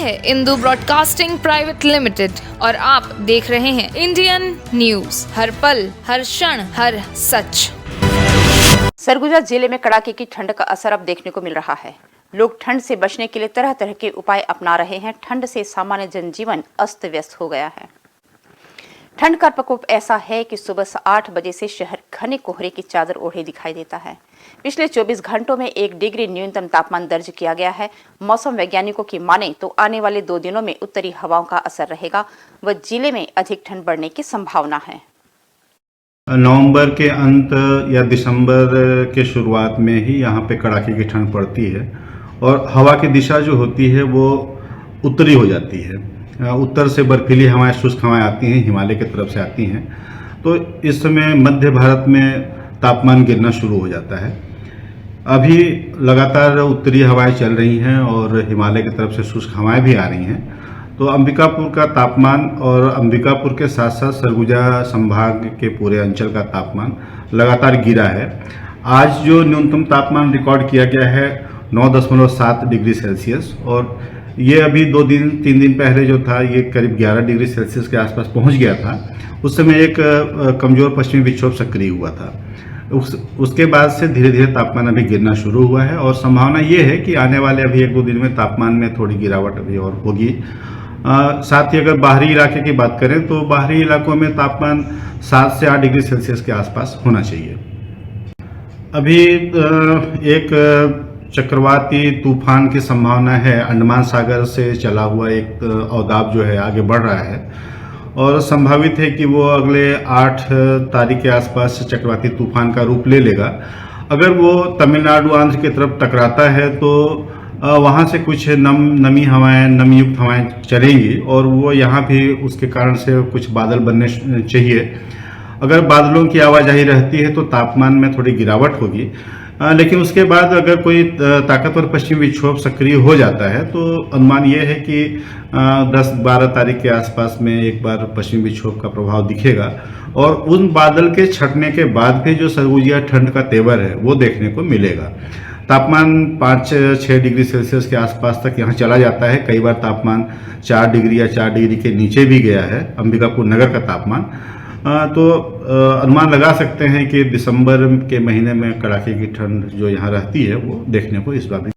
है Indu broadcasting private limited और आप देख रहे हैं इंडियन न्यूज, हर पल, हर क्षण, हर सच। सरगुजा जिले में कड़ाके की ठंड का असर अब देखने को मिल रहा है। लोग ठंड से बचने के लिए तरह तरह के उपाय अपना रहे हैं। ठंड से सामान्य जनजीवन अस्त व्यस्त हो गया है। ठंड का प्रकोप ऐसा है कि सुबह 8 बजे से शहर घने कोहरे की चादर ओढ़े दिखाई देता है। पिछले 24 घंटों में 1 डिग्री न्यूनतम तापमान दर्ज किया गया है। मौसम वैज्ञानिकों की माने तो आने वाले 2 दिनों में उत्तरी हवाओं का असर रहेगा व जिले में अधिक ठंड बढ़ने की संभावना है। नवंबर के अंत या दिसंबर के शुरुआत में ही यहाँ पे कड़ाके की ठंड पड़ती है और हवा की दिशा जो होती है वो उत्तरी हो जाती है। उत्तर से बर्फीली हवाएं, शुष्क हवाएं आती हैं, हिमालय की तरफ से आती हैं। तो इस समय मध्य भारत में तापमान गिरना शुरू हो जाता है। अभी लगातार उत्तरी हवाएं चल रही हैं और हिमालय की तरफ से शुष्क हवाएं भी आ रही हैं। तो अंबिकापुर का तापमान और अंबिकापुर के साथ साथ सरगुजा संभाग के पूरे अंचल का तापमान लगातार गिरा है। आज जो न्यूनतम तापमान रिकॉर्ड किया गया है 9.7 डिग्री सेल्सियस और ये अभी 2-3 दिन पहले जो था ये करीब 11 डिग्री सेल्सियस के आसपास पहुंच गया था। उस समय एक कमज़ोर पश्चिमी विक्षोभ सक्रिय हुआ था। उसके बाद से धीरे धीरे तापमान अभी गिरना शुरू हुआ है और संभावना ये है कि आने वाले अभी 1-2 दिन में तापमान में थोड़ी गिरावट अभी और होगी। साथ ही अगर बाहरी इलाके की बात करें तो बाहरी इलाकों में तापमान 7 से 8 डिग्री सेल्सियस के आसपास होना चाहिए। अभी एक चक्रवाती तूफान की संभावना है। अंडमान सागर से चला हुआ एक अवदाब जो है आगे बढ़ रहा है और संभावित है कि वो अगले 8 तारीख के आसपास चक्रवाती तूफान का रूप ले लेगा। अगर वो तमिलनाडु आंध्र की तरफ टकराता है तो वहाँ से कुछ नमी हवाएं, नमीयुक्त हवाएं चलेंगी और वो यहाँ भी उसके कारण से कुछ बादल बनने चाहिए। अगर बादलों की आवाजाही रहती है तो तापमान में थोड़ी गिरावट होगी, लेकिन उसके बाद अगर कोई ताकतवर पश्चिमी विक्षोभ सक्रिय हो जाता है तो अनुमान यह है कि 10-12 तारीख के आसपास में एक बार पश्चिमी विक्षोभ का प्रभाव दिखेगा और उन बादल के छटने के बाद भी जो सरगुजिया ठंड का तेवर है वो देखने को मिलेगा। तापमान 5-6 डिग्री सेल्सियस के आसपास तक यहाँ चला जाता है। कई बार तापमान 4 डिग्री या 4 डिग्री के नीचे भी गया है अंबिकापुर नगर का तापमान। तो अनुमान लगा सकते हैं कि दिसंबर के महीने में कड़ाके की ठंड जो यहाँ रहती है वो देखने को इस बार भी